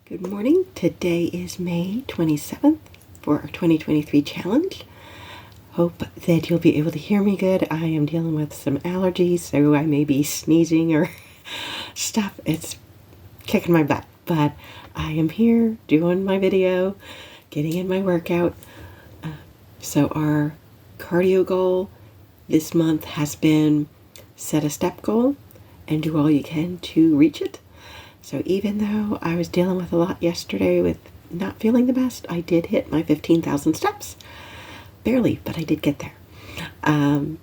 Good morning. Today is May 27th for our 2023 challenge. Hope that you'll be able to hear me good. I am dealing with some allergies, so I may be sneezing or stuff. It's kicking my butt, but I am here doing my video, getting in my workout. So our cardio goal this month has been set a step goal and do all you can to reach it. So even though I was dealing with a lot yesterday with not feeling the best, I did hit my 15,000 steps. Barely, but I did get there. And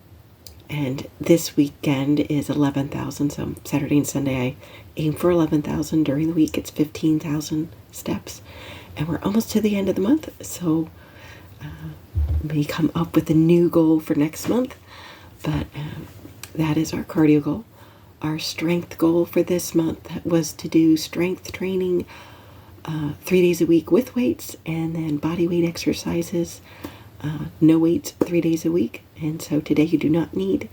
this weekend is 11,000, so Saturday and Sunday I aim for 11,000. During the week it's 15,000 steps. And we're almost to the end of the month, so may come up with a new goal for next month. But that is our cardio goal. Our strength goal for this month was to do strength training 3 days a week with weights, and then body weight exercises, no weights 3 days a week. And so today you do not need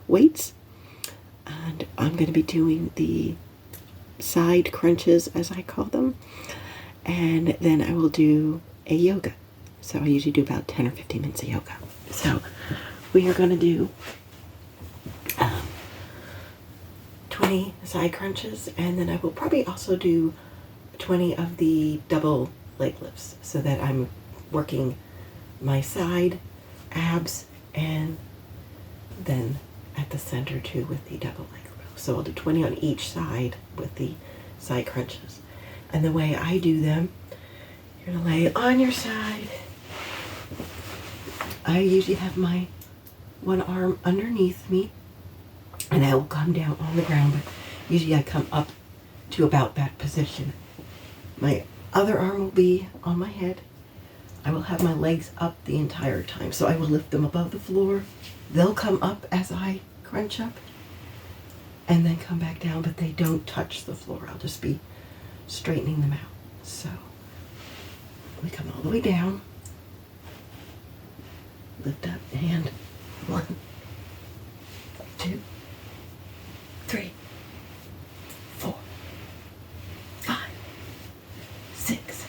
weights. And I'm going to be doing the side crunches, as I call them. And then I will do a yoga. So I usually do about 10 or 15 minutes of yoga. So we are going to do 20 side crunches, and then I will probably also do 20 of the double leg lifts so that I'm working my side abs and then at the center too with the double leg lift. So I'll do 20 on each side with the side crunches. And the way I do them, you're going to lay on your side. I usually have my one arm underneath me, and I will come down on the ground, but usually I come up to about that position. My other arm will be on my head. I will have my legs up the entire time, so I will lift them above the floor. They'll come up as I crunch up and then come back down, but they don't touch the floor. I'll just be straightening them out. So we come all the way down, lift up, and 1, 2, 3, 4, 5, 6,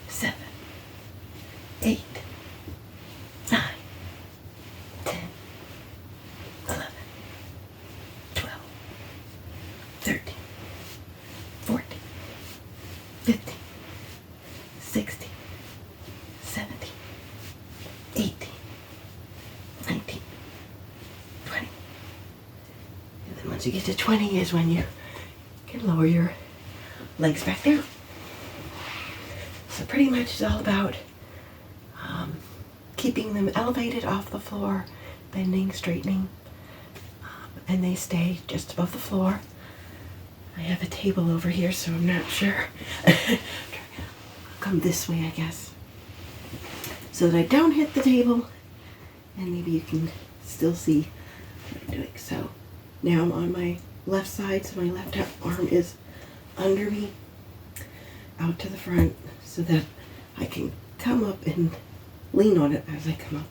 7, 8, 9, 10, 11, 12, 13, 14, 15, 16, 17, 18, 19, 20. And then once you get to 20 is when you can lower your legs back down. So pretty much it's all about keeping them elevated off the floor, bending, straightening, and they stay just above the floor. I have a table over here, so I'm not sure. I'll come this way, I guess, so that I don't hit the table, and maybe you can still see what I'm doing. So now I'm on my left side, so my left arm is under me, out to the front, so that I can come up and lean on it as I come up.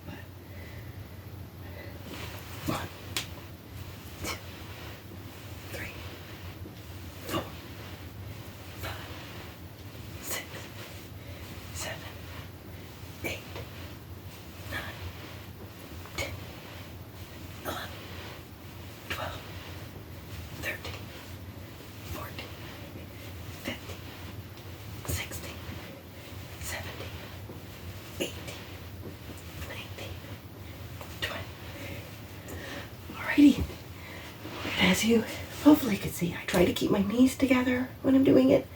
1, 2, 3, 4, 5, 6, 7, 8, 9, 10, 11, 12, 13, 14, 15, 16, 17, 18, 19, 20. Alrighty. As you hopefully could see, I try to keep my knees together when I'm doing it,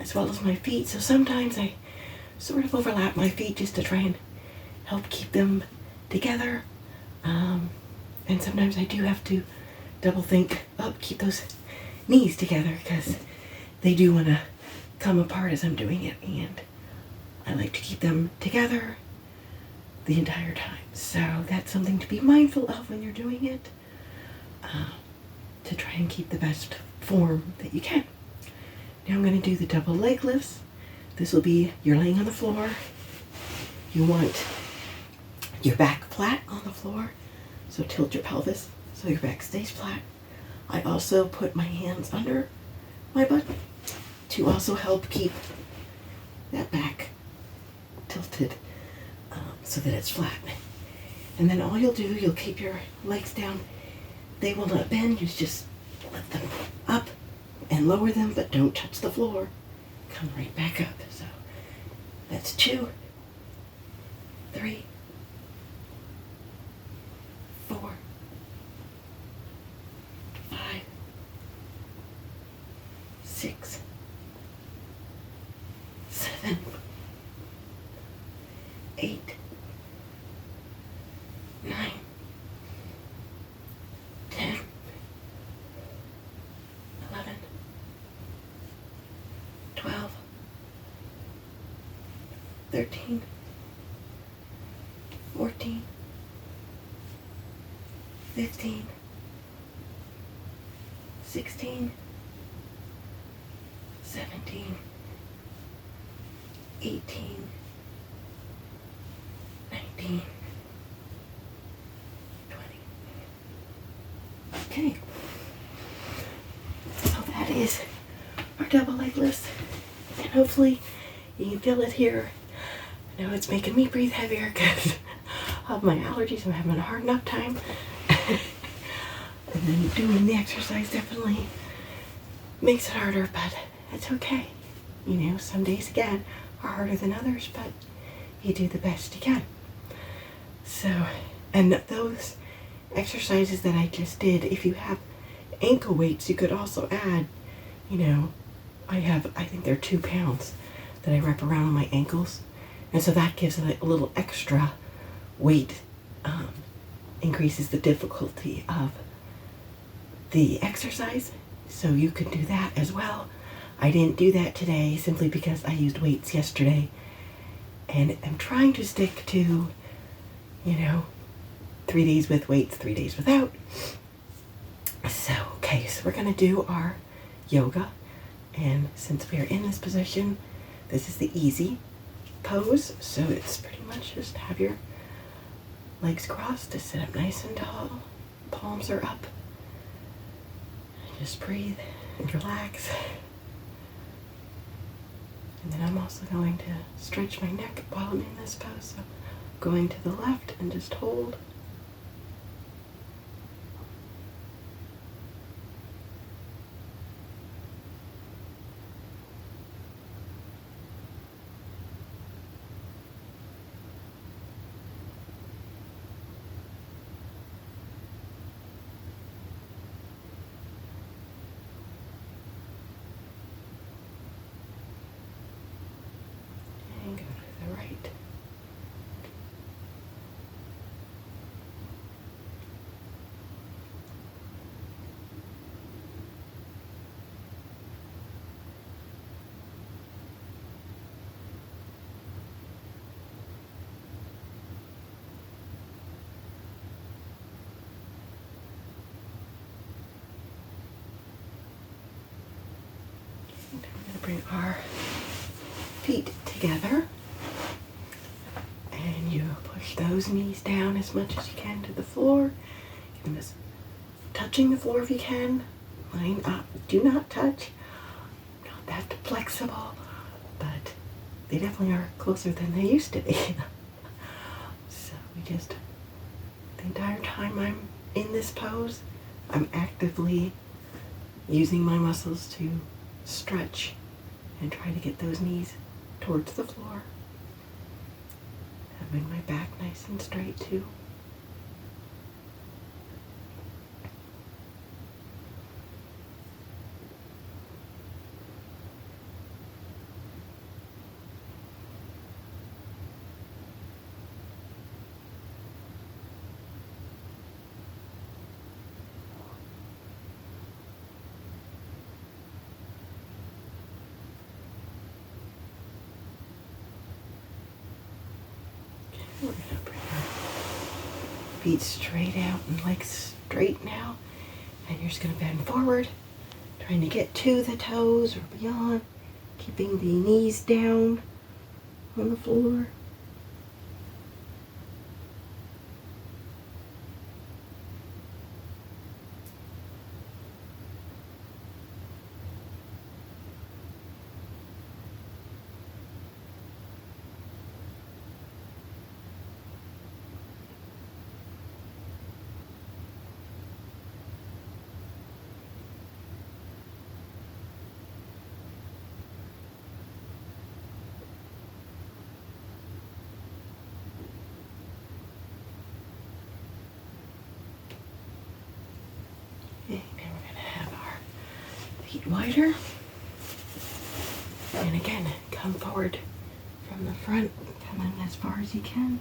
as well as my feet. So sometimes I sort of overlap my feet just to try and help keep them together. And sometimes I do have to double think, keep those knees together, because they do want to come apart as I'm doing it, and I like to keep them together the entire time. So that's something to be mindful of when you're doing it, to try and keep the best form that you can. Now I'm going to do the double leg lifts. This will be, you're laying on the floor. You want your back flat on the floor, so tilt your pelvis so your back stays flat. I also put my hands under my butt to also help keep that back tilted so that it's flat. And then all you'll do, you'll keep your legs down. They will not bend. You just lift them up and lower them, but don't touch the floor. Come right back up. So that's 2, 3, 4, 5, 6, 7, 8, 9, 10, 11, 12, 13, 14, 15, 16, 17, 18, 19, 20. Okay. So that is our double leg lifts. And hopefully you can feel it here. I know it's making me breathe heavier because of my allergies. I'm having a hard enough time. And then doing the exercise definitely makes it harder, but it's okay. You know, some days again are harder than others, but you do the best you can. So, and those exercises that I just did, if you have ankle weights, you could also add, you know, I think they're 2 pounds that I wrap around on my ankles. And so that gives it a little extra weight, increases the difficulty of the exercise. So you could do that as well. I didn't do that today simply because I used weights yesterday. And I'm trying to stick to, you know, 3 days with weights, 3 days without. So, okay, so we're going to do our yoga. And since we are in this position, this is the easy pose. So it's pretty much just have your legs crossed to sit up nice and tall. Palms are up. Just breathe and relax. And then I'm also going to stretch my neck while I'm in this pose. So going to the left and just hold. And go to the right. And we're going to bring our feet together. And you push those knees down as much as you can to the floor. Get them as touching the floor if you can. Line up. Do not touch. Not that flexible, but they definitely are closer than they used to be. So we just, the entire time I'm in this pose, I'm actively using my muscles to stretch and try to get those knees towards the floor. Having my back nice and straight too. We're going to bring our feet straight out and legs straight now. And you're just going to bend forward, trying to get to the toes or beyond, keeping the knees down on the floor. feet wider. And again, come forward from the front, come in as far as you can.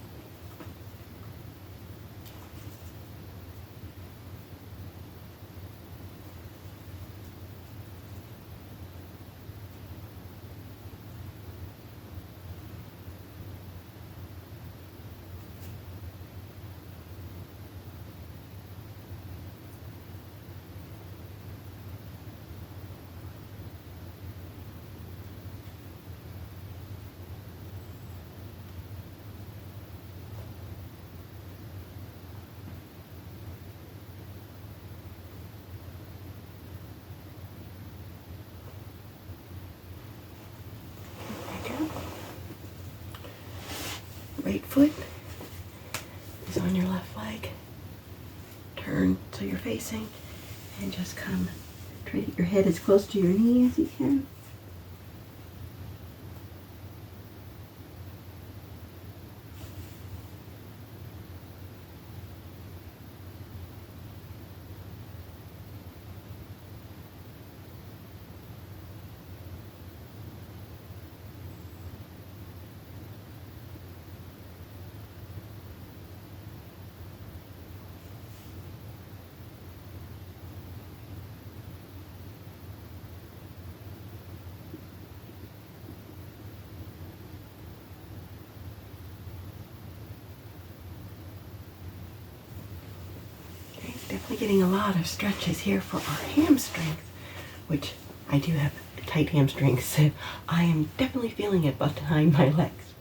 Right foot is on your left leg. Turn so you're facing and just come, try to get your head as close to your knee as you can. Definitely getting a lot of stretches here for our hamstrings, which I do have tight hamstrings, so I am definitely feeling it behind my legs.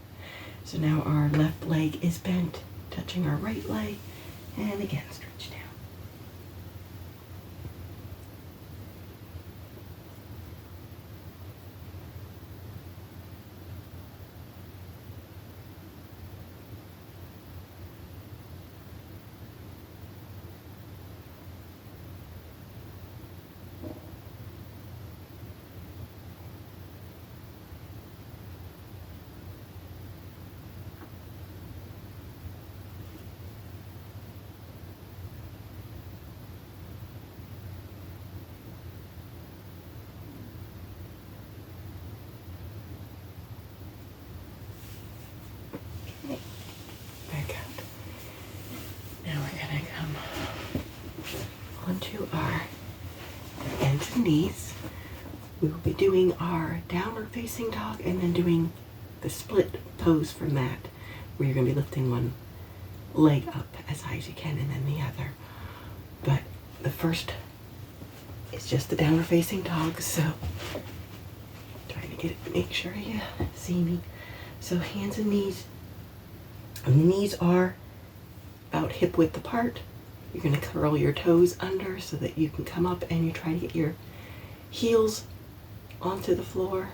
So now our left leg is bent, touching our right leg, and again stretch down. Back out. Now we're gonna come onto our hands and knees. We will be doing our downward facing dog and then doing the split pose from that, where you're gonna be lifting one leg up as high as you can and then the other. But the first is just the downward facing dog, so trying to make sure you see me. So hands and knees. And the knees are about hip width apart. You're going to curl your toes under so that you can come up, and you try to get your heels onto the floor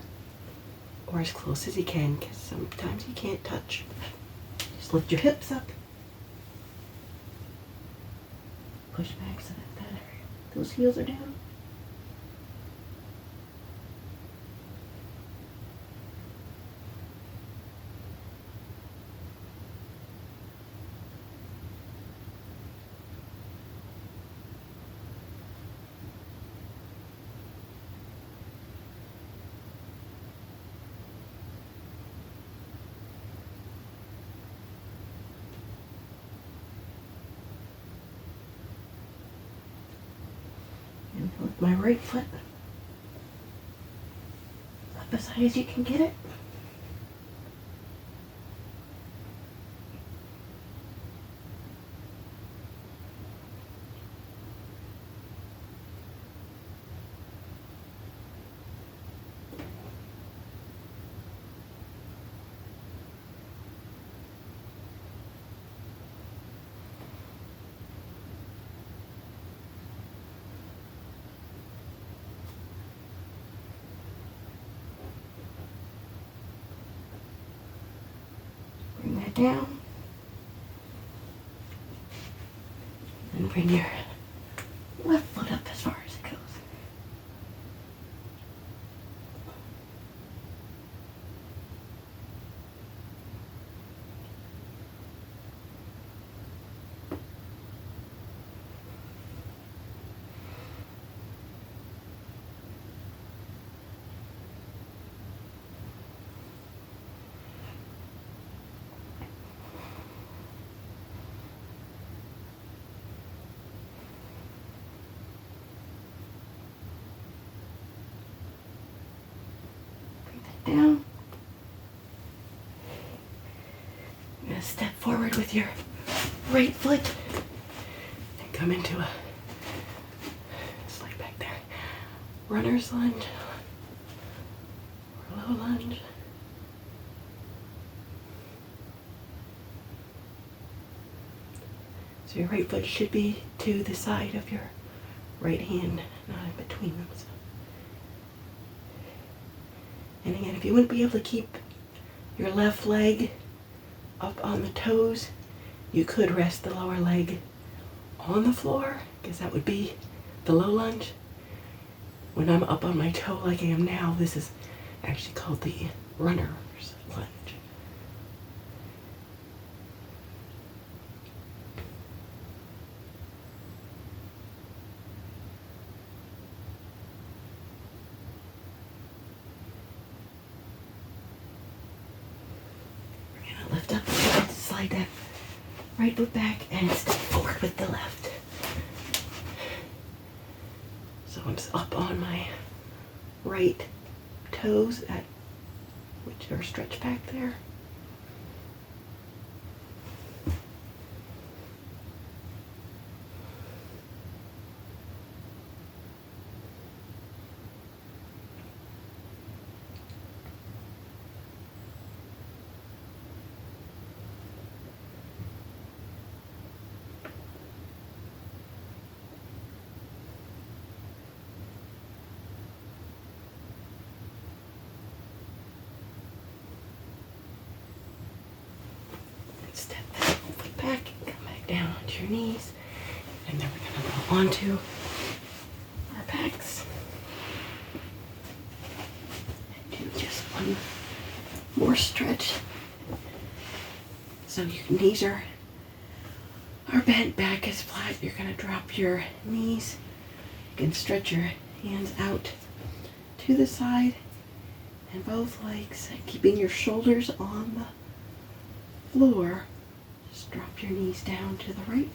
or as close as you can, because sometimes you can't touch. Just lift your hips up. Push back so that those heels are down. And with my right foot up as high as you can get it. Bring that down. And bring your left foot up as far as it goes. down. You're going to step forward with your right foot and come into a slide back there. Runner's lunge or low lunge. So your right foot should be to the side of your right hand, not in between them. And again, if you wouldn't be able to keep your left leg up on the toes, you could rest the lower leg on the floor, because that would be the low lunge. When I'm up on my toe like I am now, this is actually called the runner's lunge. We're going to lift up the foot, slide that right foot back, and step forward with the left. So I'm up on my right toes, which are stretched back there. Step that foot back and come back down onto your knees. And then we're going to go onto our backs. And do just one more stretch. So your knees are bent, back is flat. You're going to drop your knees. You can stretch your hands out to the side and both legs, keeping your shoulders on the floor. Just drop your knees down to the right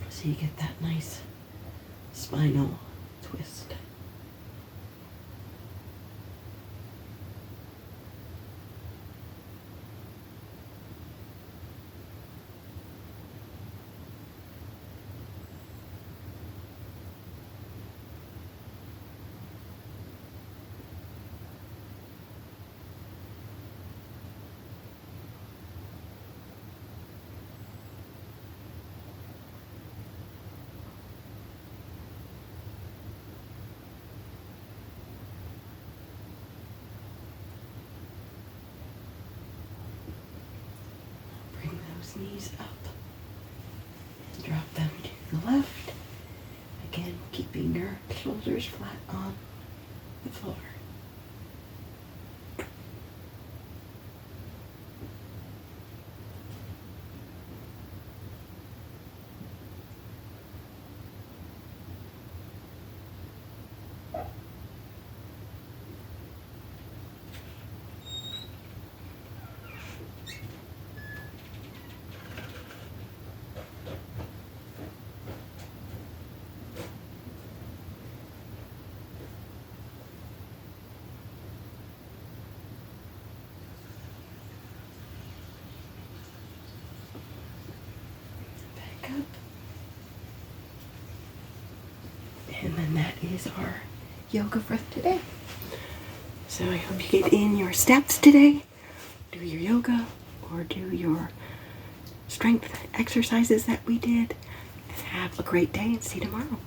so you get that nice spinal twist. Knees up. Drop them to the left. Again, keeping your shoulders flat on the floor. Up. And then that is our yoga for today. So I hope you get in your steps today. Do your yoga or do your strength exercises that we did. And have a great day and see you tomorrow.